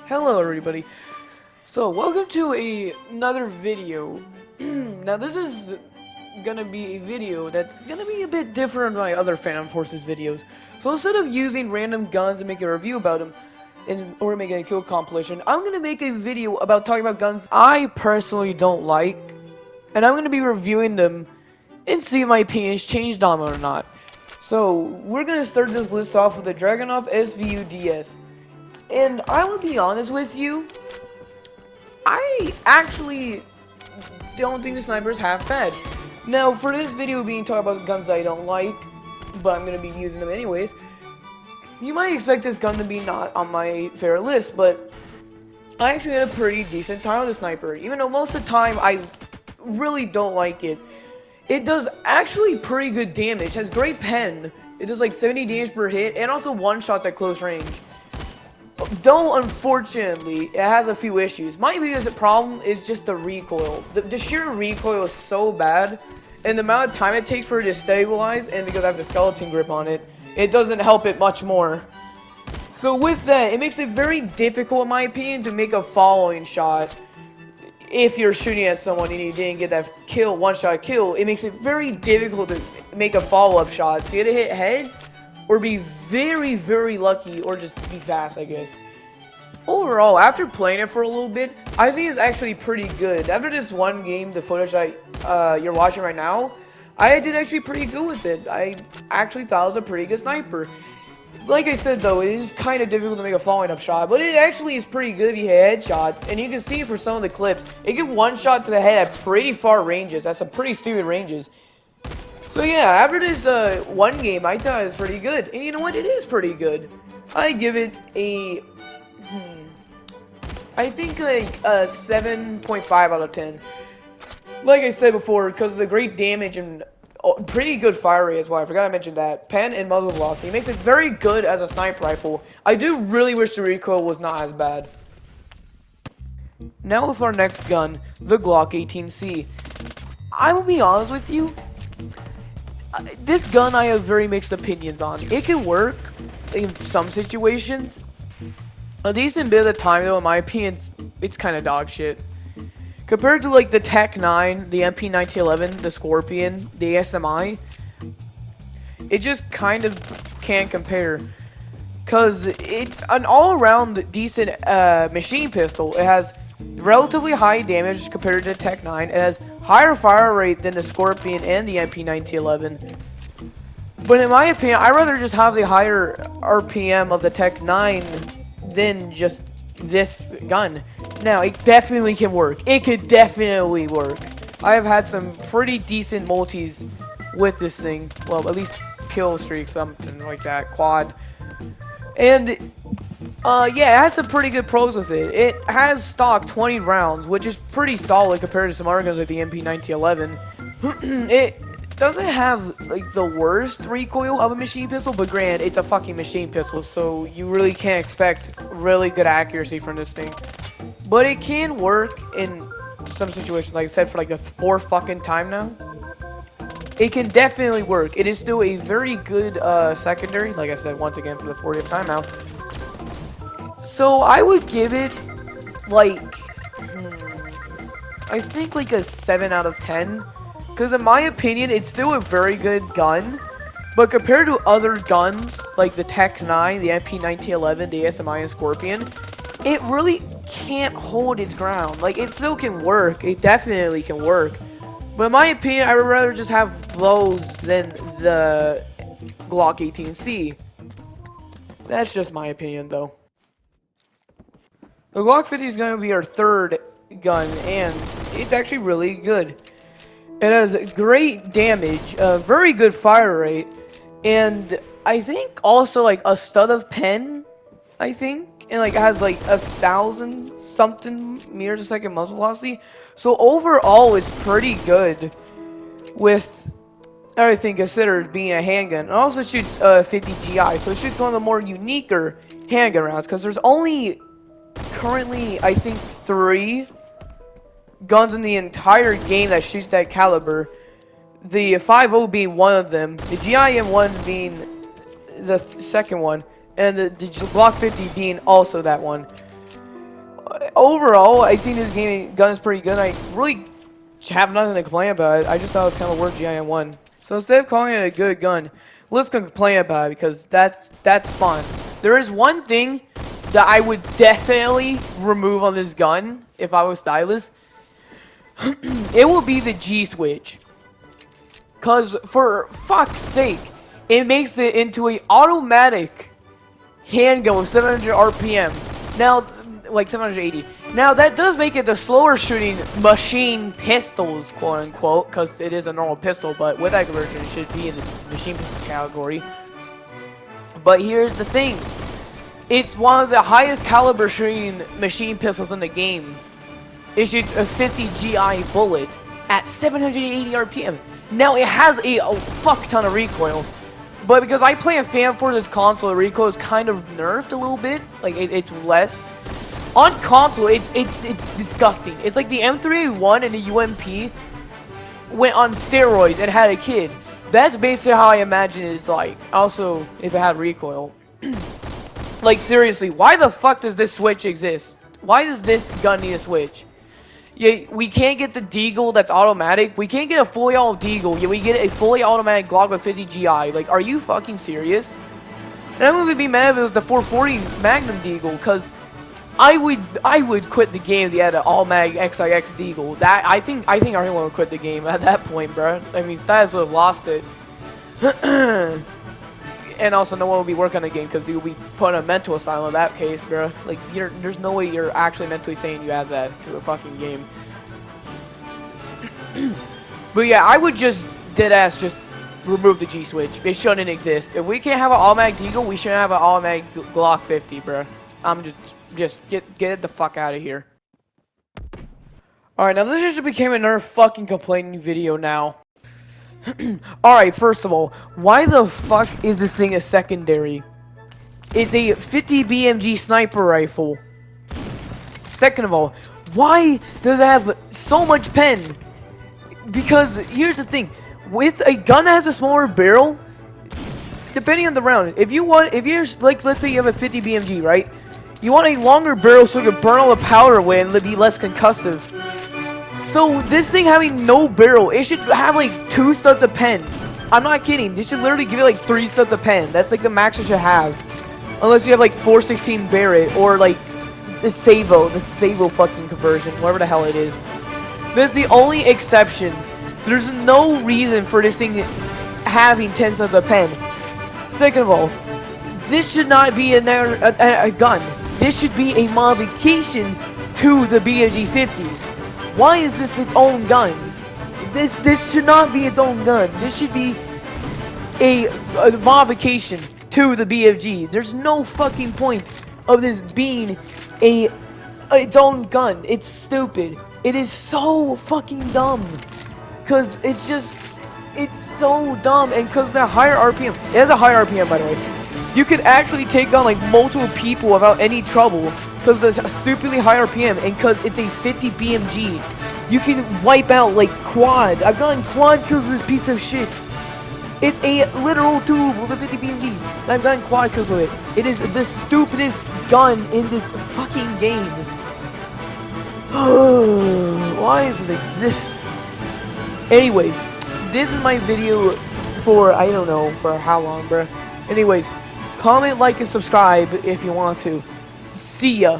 Hello everybody. So welcome to another video. Now this is gonna be a video that's gonna be a bit different from my other Phantom Forces videos. So instead of using random guns and making a review about them, or making a kill compilation, I'm gonna make a video about talking about guns I personally don't like, and I'm gonna be reviewing them and see if my opinions changed on them or not. So we're gonna start this list off with the Dragunov SVU-DS. And I will be honest with you, I actually don't think the sniper is half bad. Now, for this video being talking about guns I don't like, but I'm going to be using them anyways, you might expect this gun to be not on my favorite list, but I actually had a pretty decent time with the sniper. Even though most of the time I really don't like it. It does actually pretty good damage, it has great pen, it does like 70 damage per hit, and also one-shots at close range. Though, unfortunately, it has a few issues. My biggest problem is just the recoil. The sheer recoil is so bad, and the amount of time it takes for it to stabilize, and because I have the skeleton grip on it, it doesn't help it much more. So with that, it makes it very difficult, in my opinion, to make a following shot. If you're shooting at someone and you didn't get that kill, one-shot kill, it makes it very difficult to make a follow-up shot. So you have to hit head, or be very, very lucky, or just be fast, I guess. Overall, after playing it for a little bit, I think it's actually pretty good. After this one game, the footage you're watching right now, I did actually pretty good with it. I actually thought it was a pretty good sniper. Like I said though, it is kind of difficult to make a following up shot, but it actually is pretty good if you hit headshots, and you can see for some of the clips, it get one shot to the head at pretty far ranges. That's some pretty stupid ranges. So yeah, after this one game, I thought it was pretty good. And you know what? It is pretty good. I give it a... I think like a 7.5 out of 10. Like I said before, because of the great damage and pretty good fire rate as well. I forgot I mentioned that. Pen and muzzle velocity makes it very good as a sniper rifle. I do really wish the recoil was not as bad. Now with our next gun, the Glock 18C. I will be honest with you, this gun I have very mixed opinions on. It can work in some situations. A decent bit of the time though, in my opinion, it's kind of dog shit. Compared to like the Tech 9, the MP1911, the Scorpion, the ASMI, it just kind of can't compare. Cause it's an all-around decent machine pistol. It has relatively high damage compared to the Tech 9. It has higher fire rate than the Scorpion and the MP1911. But in my opinion, I'd rather just have the higher RPM of the Tech 9 than just this gun. Now, it definitely can work. It could definitely work. I have had some pretty decent multis with this thing. Well, at least kill streaks, something like that. Quad. And, yeah, it has some pretty good pros with it. It has stock 20 rounds, which is pretty solid compared to some other guns like the MP1911. It doesn't have, like, the worst recoil of a machine pistol, but granted, it's a fucking machine pistol, so you really can't expect really good accuracy from this thing. But it can work in some situations, like I said, for like the fourth fucking time now. It can definitely work. It is still a very good secondary, like I said, once again, for the 40th time now. So I would give it, like, I think like a 7 out of 10. Because in my opinion, it's still a very good gun. But compared to other guns, like the Tech 9, the MP1911, the ASMI, and Scorpion, it really can't hold its ground. Like, it still can work. It definitely can work. But in my opinion, I would rather just have those than the Glock 18C. That's just my opinion, though. The Glock 50 is going to be our third gun, and it's actually really good. It has great damage, very good fire rate, and I think also like a stud of pen, I think, and like it has like 1,000 something meters a second muzzle velocity. So overall, it's pretty good with everything considered being a handgun. It also shoots 50 GI, so it shoots one of the more uniquer handgun rounds because there's only currently, I think, 3 guns in the entire game that shoots that caliber. The 5.0 being one of them, the GIM-1 being the second one, and the Glock 50 being also that one. overall, I think this gun is pretty good. I really have nothing to complain about it. I just thought it was kind of worth GIM1. So instead of calling it a good gun, let's complain about it because that's fun. There is one thing that I would definitely remove on this gun if I was stylist. It will be the G switch. Cause for fuck's sake, it makes it into a automatic handgun with 700 RPM. Now, like 780. Now that does make it the slower shooting machine pistols, quote unquote, because it is a normal pistol, but with that conversion it should be in the machine pistol category. But here's the thing. It's one of the highest caliber shooting machine pistols in the game. It shoots a 50 GI bullet at 780 RPM. Now it has a fuck ton of recoil. But because I play a Fan Forces console, the recoil is kind of nerfed a little bit. Like it's less. On console, it's disgusting. It's like the M3A1 and the UMP went on steroids and had a kid. That's basically how I imagine it's like. Also, if it had recoil. Like seriously, why the fuck does this switch exist? Why does this gun need a switch? Yeah, we can't get the Deagle that's automatic. We can't get a fully auto Deagle. Yeah, we get a fully automatic Glock with 50 GI. Like, are you fucking serious? And I wouldn't be mad if it was the 440 Magnum Deagle, because I would quit the game if they had an all mag XIX Deagle. That I think everyone would quit the game at that point, bro. I mean, Stylus would have lost it. And also, no one will be working on the game because you will be put in a mental asylum in that case, bro. Like, there's no way you're actually mentally saying you add that to a fucking game. But yeah, I would just deadass just remove the G switch. It shouldn't exist. If we can't have an automatic Deagle, we shouldn't have an automatic Glock 50, bro. I'm just get it the fuck out of here. All right, now this just became another fucking complaining video now. Alright, first of all, why the fuck is this thing a secondary? It's a 50 BMG sniper rifle. Second of all, why does it have so much pen? Because here's the thing, with a gun that has a smaller barrel, depending on the round, if you're like, let's say you have a 50 BMG, right? You want a longer barrel so you can burn all the powder away and be less concussive. So this thing having no barrel, it should have like 2 studs of pen. I'm not kidding. This should literally give it like 3 studs of pen. That's like the max it should have. Unless you have like 416 Barrett or like the Savo fucking conversion, whatever the hell it is. That's the only exception. There's no reason for this thing having 10 studs of pen. Second of all, this should not be a gun. This should be a modification to the BMG 50. Why is this its own gun? This should not be its own gun. This should be a modification to the BFG. There's no fucking point of this being its own gun. It's stupid. It is so fucking dumb. Cause it's so dumb, and cause the higher RPM. It has a higher RPM, by the way. You could actually take on like multiple people without any trouble. Because there's a stupidly high RPM, and because it's a 50 BMG, you can wipe out like quad. I've gotten quad kills with this piece of shit. It's a literal tube with a 50 BMG, and I've gotten quad kills with it. It is the stupidest gun in this fucking game. Why does it exist? Anyways, this is my video for, I don't know, for how long, bruh. Anyways, comment, like, and subscribe if you want to. See ya.